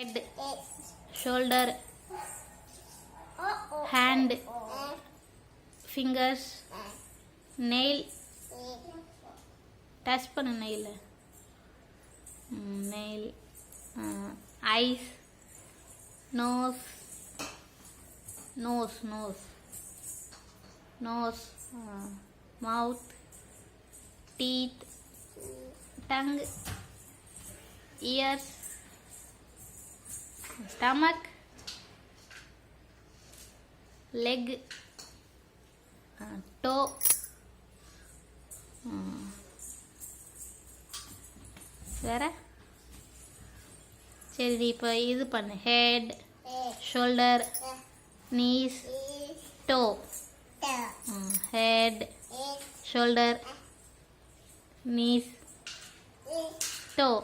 head, shoulder, hand, fingers, nail, touch பண்ணு nail, nail, eyes, nose, nose, nose, nose, mouth, teeth, tongue, ears, stomach, leg, toe, வேற சரி இப்போ இது பண்ணு head, shoulder, knees, toe, head, shoulder, knees, toe.